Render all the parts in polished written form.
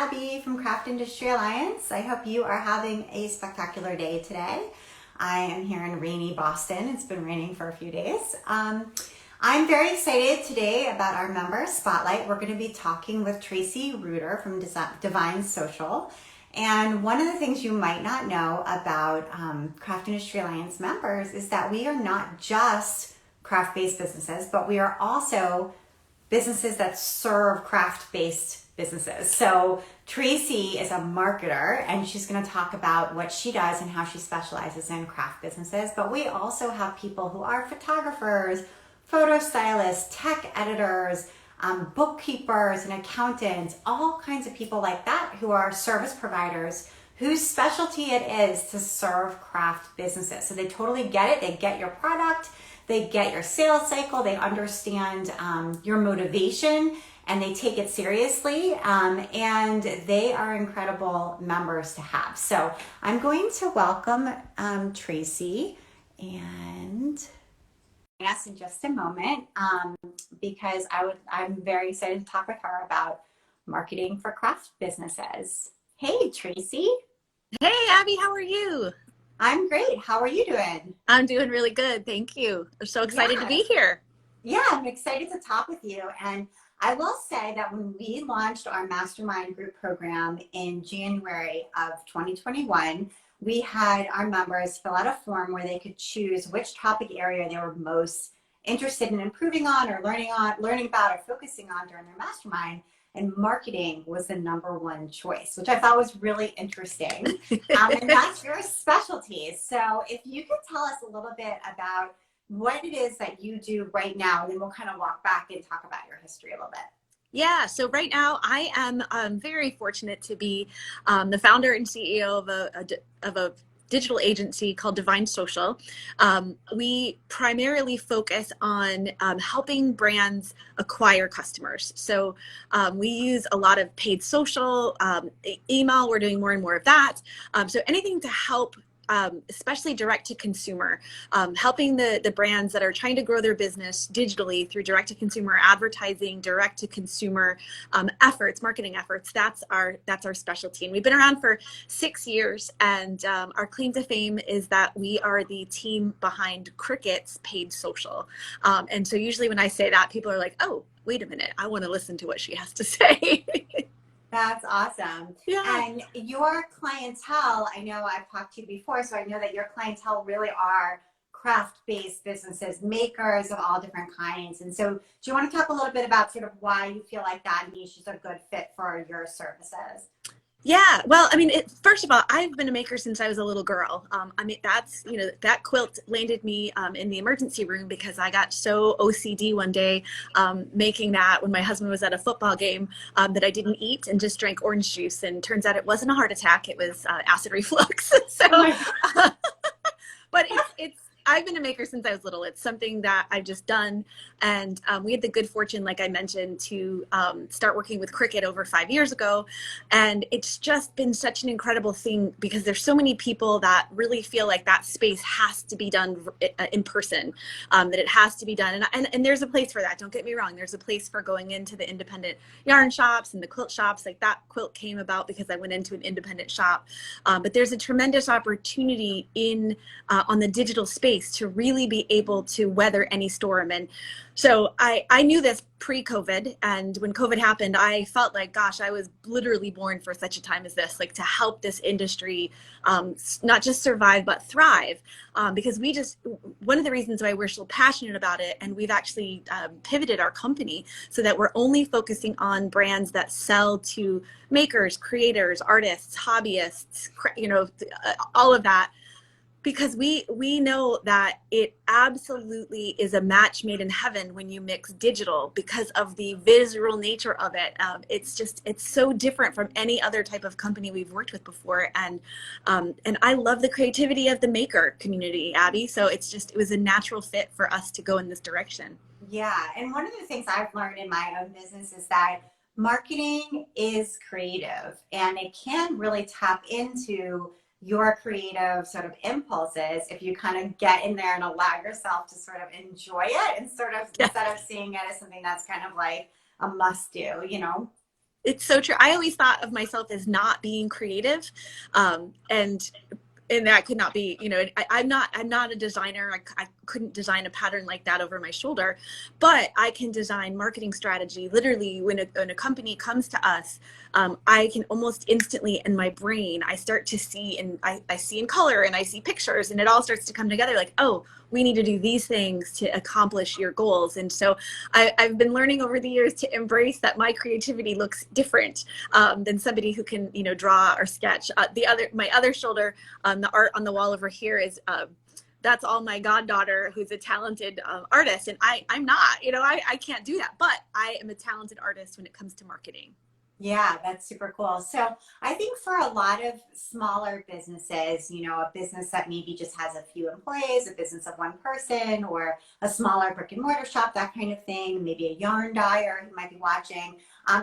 Abby from Craft Industry Alliance. I hope you are having a spectacular day today. I am here in rainy Boston. It's been raining for a few days. I'm very excited today about our member spotlight. We're going to be talking with Traci Reuter from Divine Social. And one of the things you might not know about Craft Industry Alliance members is that we are not just craft-based businesses, but we are also businesses that serve craft-based businesses. So Traci is a marketer, and she's going to talk about what she does and how she specializes in craft businesses. But we also have people who are photographers, photo stylists, tech editors, bookkeepers and accountants, all kinds of people like that who are service providers whose specialty it is to serve craft businesses. So they totally get it. They get your product. They get your sales cycle, they understand your motivation, and they take it seriously, and they are incredible members to have. So I'm going to welcome Traci and us in just a moment because I'm very excited to talk with her about marketing for craft businesses. Hey, Traci. Hey, Abby, how are you? I'm great. How are you doing? I'm doing really good. Thank you. I'm so excited to be here. Yeah, I'm excited to talk with you. And I will say that when we launched our mastermind group program in January of 2021, we had our members fill out a form where they could choose which topic area they were most interested in improving on or learning about or focusing on during their mastermind. And marketing was the number one choice, which I thought was really interesting. And that's your specialty. So if you could tell us a little bit about what it is that you do right now, and then we'll kind of walk back and talk about your history a little bit. Yeah, so right now I am very fortunate to be the founder and CEO of a digital agency called Divine Social. We primarily focus on helping brands acquire customers. So we use a lot of paid social, email, we're doing more and more of that. So anything to help especially direct to consumer, helping the brands that are trying to grow their business digitally through direct to consumer advertising, direct to consumer efforts, marketing efforts. That's our specialty. And we've been around for 6 years. And our claim to fame is that we are the team behind Cricut's paid social. And so usually when I say that, people are like, oh, wait a minute, I want to listen to what she has to say. That's awesome. Yeah. And your clientele, I know I've talked to you before, so I know that your clientele really are craft-based businesses, makers of all different kinds. And so do you want to talk a little bit about sort of why you feel like that niche is a good fit for your services? Yeah, well, I mean, first of all, I've been a maker since I was a little girl. I mean, that quilt landed me in the emergency room because I got so OCD one day making that when my husband was at a football game that I didn't eat and just drank orange juice. And turns out it wasn't a heart attack, it was acid reflux. So, but I've been a maker since I was little. It's something that I've just done. And we had the good fortune, like I mentioned, to start working with Cricut over 5 years ago. And it's just been such an incredible thing because there's so many people that really feel like that space has to be done in person, that it has to be done. And there's a place for that. Don't get me wrong. There's a place for going into the independent yarn shops and the quilt shops. Like that quilt came about because I went into an independent shop. But there's a tremendous opportunity on the digital space to really be able to weather any storm. And so I knew this pre-COVID, and when COVID happened, I felt like, gosh, I was literally born for such a time as this, like to help this industry not just survive, but thrive. Because one of the reasons why we're so passionate about it, and we've actually pivoted our company so that we're only focusing on brands that sell to makers, creators, artists, hobbyists, all of that. Because we know that it absolutely is a match made in heaven when you mix digital because of the visual nature of it. It's so different from any other type of company we've worked with before. And I love the creativity of the maker community, Abby. So it was a natural fit for us to go in this direction. Yeah. And one of the things I've learned in my own business is that marketing is creative, and it can really tap into your creative sort of impulses if you kind of get in there and allow yourself to sort of enjoy it and sort of instead of seeing it as something that's kind of like a must do, you know? It's so true. I always thought of myself as not being creative, and that could not be, I'm not a designer. I couldn't design a pattern like that over my shoulder, but I can design marketing strategy. Literally, when a company comes to us, I can almost instantly in my brain, I start to see, and I see in color and I see pictures, and it all starts to come together like, oh, we need to do these things to accomplish your goals. And so I've been learning over the years to embrace that my creativity looks different than somebody who can, draw or sketch. My other shoulder, the art on the wall over here is that's all my goddaughter, who's a talented artist, and I'm not. I can't do that, but I am a talented artist when it comes to marketing. Yeah, that's super cool. So I think for a lot of smaller businesses, a business that maybe just has a few employees, a business of one person, or a smaller brick and mortar shop, that kind of thing, maybe a yarn dyer who might be watching,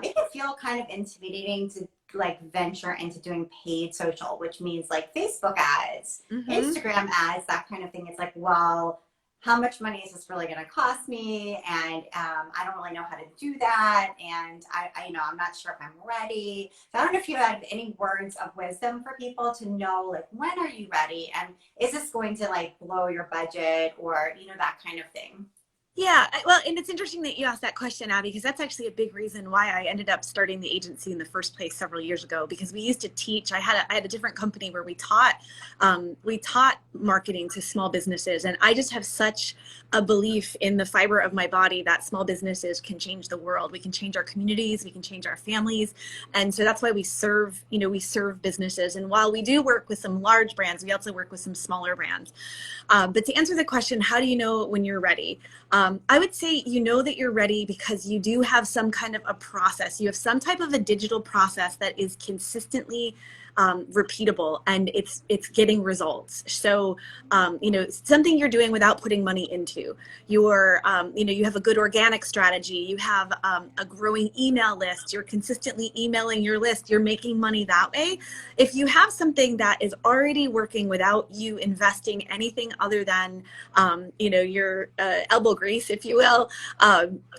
it can feel kind of intimidating to like venture into doing paid social, which means like Facebook ads, Mm-hmm. Instagram ads, that kind of thing. It's like, well, how much money is this really going to cost me? And I don't really know how to do that. And I'm not sure if I'm ready. So I don't know if you have any words of wisdom for people to know, like, when are you ready? And is this going to like blow your budget or, that kind of thing? Yeah, well, and it's interesting that you asked that question, Abby, because that's actually a big reason why I ended up starting the agency in the first place several years ago. Because we used to teach. I had a different company where we taught marketing to small businesses, and I just have such a belief in the fiber of my body that small businesses can change the world. We can change our communities, we can change our families, and so that's why we serve businesses. And while we do work with some large brands, we also work with some smaller brands. But to answer the question, how do you know when you're ready? I would say you know that you're ready because you do have some kind of a process. You have some type of a digital process that is consistently repeatable, and it's getting results. So something you're doing without putting money into. You have a good organic strategy. You have a growing email list. You're consistently emailing your list. You're making money that way. If you have something that is already working without you investing anything other than your elbow grease, if you will,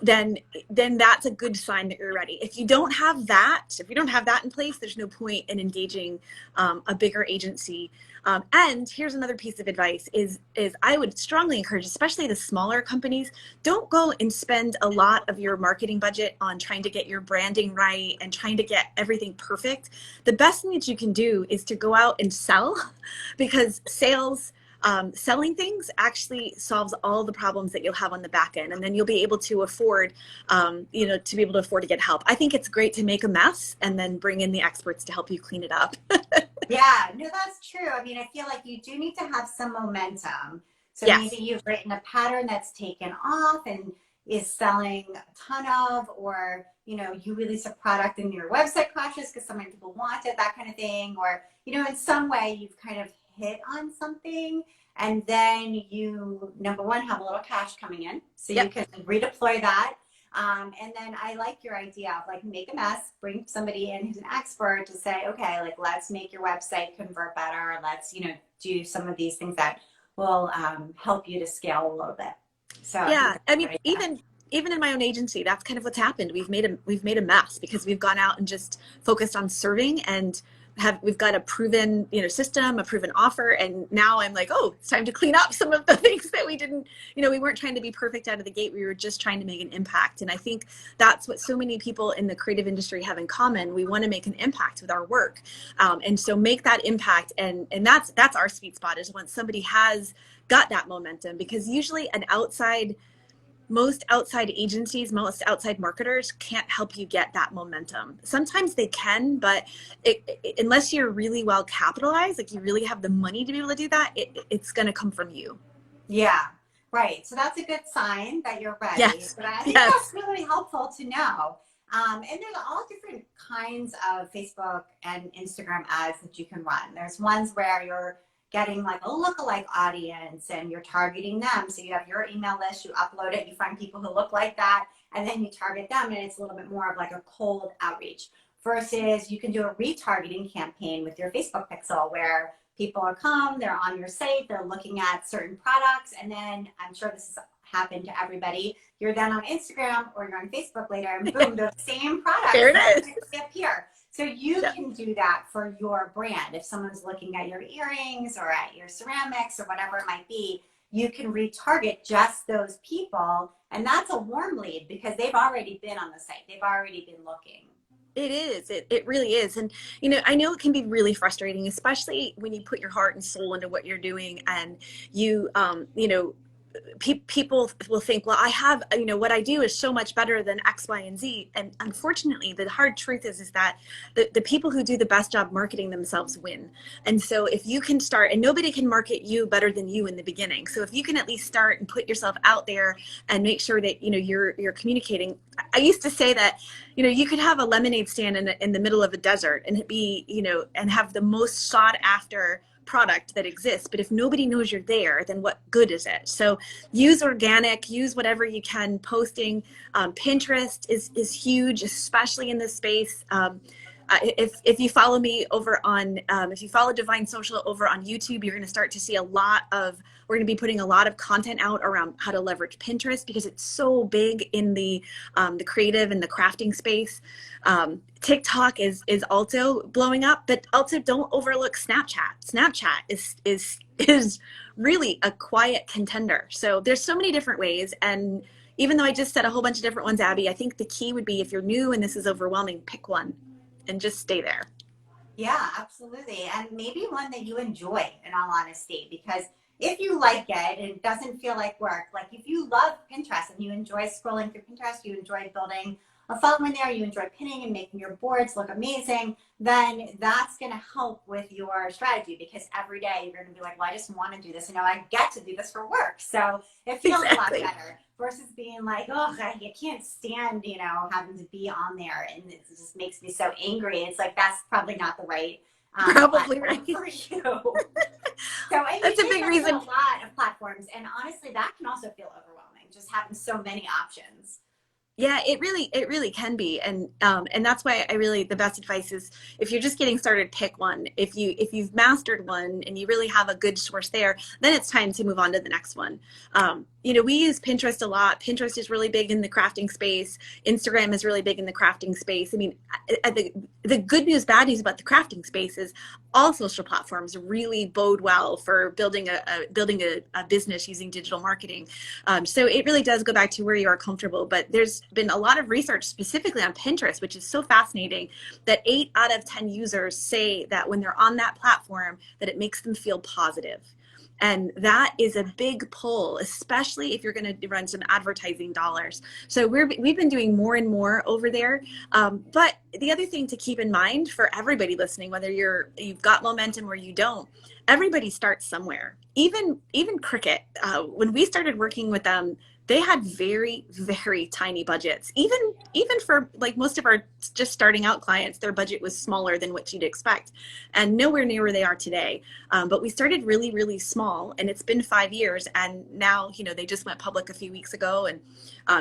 then that's a good sign that you're ready. If you don't have that in place, there's no point in engaging a bigger agency. And here's another piece of advice: is I would strongly encourage, especially the smaller companies, don't go and spend a lot of your marketing budget on trying to get your branding right and trying to get everything perfect. The best thing that you can do is to go out and sell, because selling things actually solves all the problems that you'll have on the back end, and then you'll be able to afford to get help. I think it's great to make a mess and then bring in the experts to help you clean it up. Yeah, no, that's true. I mean, I feel like you do need to have some momentum. So maybe Yes. you've written a pattern that's taken off and is selling a ton of, or, you release a product and your website crashes because so many people want it, that kind of thing. Or, in some way you've kind of hit on something and then you, number one, have a little cash coming in. So you Yep. can redeploy that. And then I like your idea of like make a mess, bring somebody in who's an expert to say, okay, like let's make your website convert better. Let's, do some of these things that will help you to scale a little bit. So I think Yeah, that's I a mean, great idea. even in my own agency, that's kind of what's happened. We've made a mess because we've gone out and just focused on serving, and we've got a proven system, a proven offer, and now I'm like, oh, it's time to clean up some of the things that we didn't, we weren't trying to be perfect out of the gate. We were just trying to make an impact, and I think that's what so many people in the creative industry have in common. We want to make an impact with our work, and so make that impact, and that's our sweet spot, is when somebody has got that momentum, because usually most outside agencies, most outside marketers can't help you get that momentum. Sometimes they can, but unless you're really well capitalized, like you really have the money to be able to do that, it's going to come from you. Yeah, right. So that's a good sign that you're ready. Yes. But I think Yes. that's really helpful to know. And there's all different kinds of Facebook and Instagram ads that you can run. There's ones where you're getting like a lookalike audience and you're targeting them. So you have your email list, you upload it, you find people who look like that, and then you target them. And it's a little bit more of like a cold outreach versus you can do a retargeting campaign with your Facebook pixel where people are they're on your site, they're looking at certain products, and then I'm sure this has happen to everybody. You're then on Instagram or you're on Facebook later, and boom, those same products There it is. appear. So you Yeah. can do that for your brand. If someone's looking at your earrings or at your ceramics or whatever it might be, you can retarget just those people. And that's a warm lead because they've already been on the site. They've already been looking. It is. It really is. And, I know it can be really frustrating, especially when you put your heart and soul into what you're doing and people will think, well, I have, what I do is so much better than X, Y, and Z. And unfortunately, the hard truth is that the people who do the best job marketing themselves win. And so if you can start, and nobody can market you better than you in the beginning. So if you can at least start and put yourself out there and make sure that, you're communicating. I used to say that, you could have a lemonade stand in the middle of a desert and be, and have the most sought after product that exists, but if nobody knows you're there, then what good is it? So use organic, use whatever you can. Posting, Pinterest is huge, especially in this space. If you follow me over on, if you follow Divine Social over on YouTube, you're going to start to see we're going to be putting a lot of content out around how to leverage Pinterest because it's so big in the creative and the crafting space. TikTok is also blowing up, but also don't overlook Snapchat. Snapchat is really a quiet contender. So there's so many different ways. And even though I just said a whole bunch of different ones, Abby, I think the key would be if you're new and this is overwhelming, pick one and just stay there. Yeah, absolutely. And maybe one that you enjoy, in all honesty, because if you like it and it doesn't feel like work, like if you love Pinterest and you enjoy scrolling through Pinterest, you enjoy building a following there, you enjoy pinning and making your boards look amazing, then that's going to help with your strategy because every day you're going to be like, well, I just want to do this. I get to do this for work. So it feels Exactly. a lot better versus being like, oh, I can't stand, having to be on there. And it just makes me so angry. It's like, that's probably not the right Probably platform right. for you. So, and you That's a did big mention a reason. lot of platforms. And honestly, that can also feel overwhelming, just having so many options. Yeah, it really can be, and that's why the best advice is if you're just getting started, pick one. If you've mastered one and you really have a good source there, then it's time to move on to the next one. We use Pinterest a lot. Pinterest is really big in the crafting space. Instagram is really big in the crafting space. I mean, the good news, bad news about the crafting space is all social platforms really bode well for building a business using digital marketing. So it really does go back to where you are comfortable. But there's been a lot of research specifically on Pinterest, which is so fascinating, that 8 out of 10 users say that when they're on that platform, that it makes them feel positive. And that is a big pull, especially if you're going to run some advertising dollars. So we've been doing more and more over there. But the other thing to keep in mind for everybody listening, whether you've got momentum or you don't, everybody starts somewhere. Even Cricut, when we started working with them, they had very, very tiny budgets. Even for like most of our just starting out clients, their budget was smaller than what you'd expect, and nowhere near where they are today. But we started really, really small, and it's been 5 years, and now they just went public a few weeks ago, and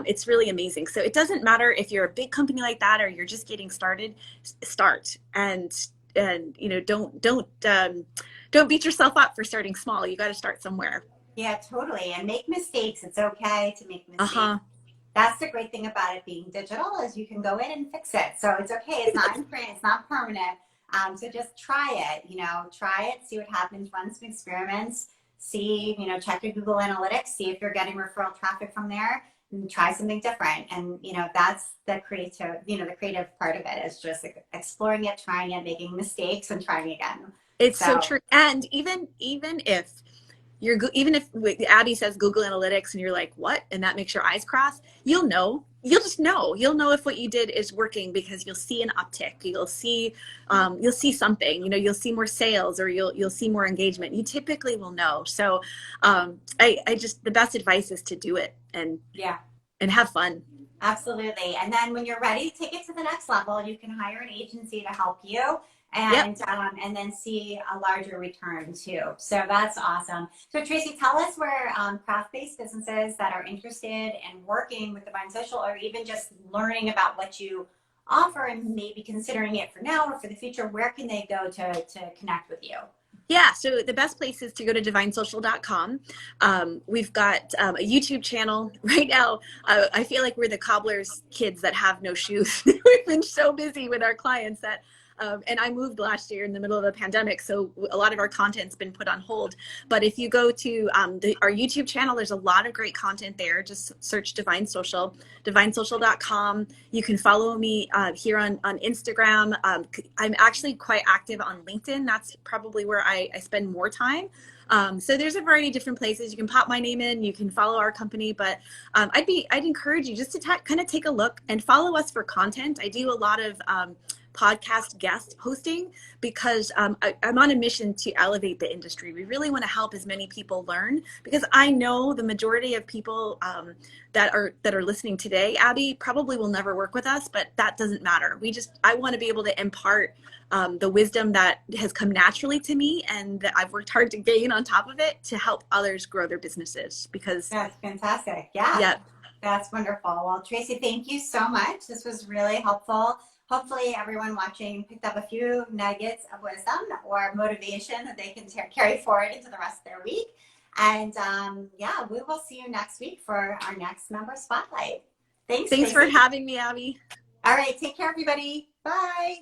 it's really amazing. So it doesn't matter if you're a big company like that or you're just getting started. Start and don't beat yourself up for starting small. You got to start somewhere. Yeah, totally. And make mistakes. It's okay to make mistakes. Uh-huh. That's the great thing about it being digital is you can go in and fix it. So it's okay. It's not in print. It's not permanent. So just try it. Try it. See what happens. Run some experiments. See. Check your Google Analytics. See if you're getting referral traffic from there. And try something different. And that's the creative. The creative part of it is just exploring it, trying it, making mistakes, and trying again. It's so So true. And even if Abby says Google Analytics and you're like, what? And that makes your eyes cross, you'll just know. You'll know if what you did is working because you'll see an uptick. You'll see something, you'll see more sales or you'll see more engagement. You typically will know. So I just, the best advice is to do it and yeah. have fun. Absolutely. And then when you're ready to take it to the next level, you can hire an agency to help you Yep. and then see a larger return too. So that's awesome. So Traci, tell us where craft-based businesses that are interested in working with Divine Social or even just learning about what you offer and maybe considering it for now or for the future, where can they go to connect with you? Yeah, so the best place is to go to divinesocial.com. We've got a YouTube channel right now. I feel like we're the cobbler's kids that have no shoes. We've been so busy with our clients that, and I moved last year in the middle of the pandemic, so a lot of our content's been put on hold. But if you go to our YouTube channel, there's a lot of great content there. Just search Divine Social, divinesocial.com. You can follow me here on Instagram. I'm actually quite active on LinkedIn. That's probably where I spend more time. So there's a variety of different places. You can pop my name in, you can follow our company, but I'd encourage you just to kind of take a look and follow us for content. I do a lot of podcast guest hosting because I'm on a mission to elevate the industry. We really want to help as many people learn, because I know the majority of people that are listening today, Abby, probably will never work with us, but that doesn't matter. I want to be able to impart the wisdom that has come naturally to me and that I've worked hard to gain on top of it to help others grow their businesses. Because That's fantastic. Yeah, yeah, that's wonderful. Well, Traci, thank you so much. This was really helpful. Hopefully everyone watching picked up a few nuggets of wisdom or motivation that they can carry forward into the rest of their week. And yeah, we will see you next week for our next member spotlight. Thanks, thanks for Traci. having me, Abby. All right, take care, everybody. Bye.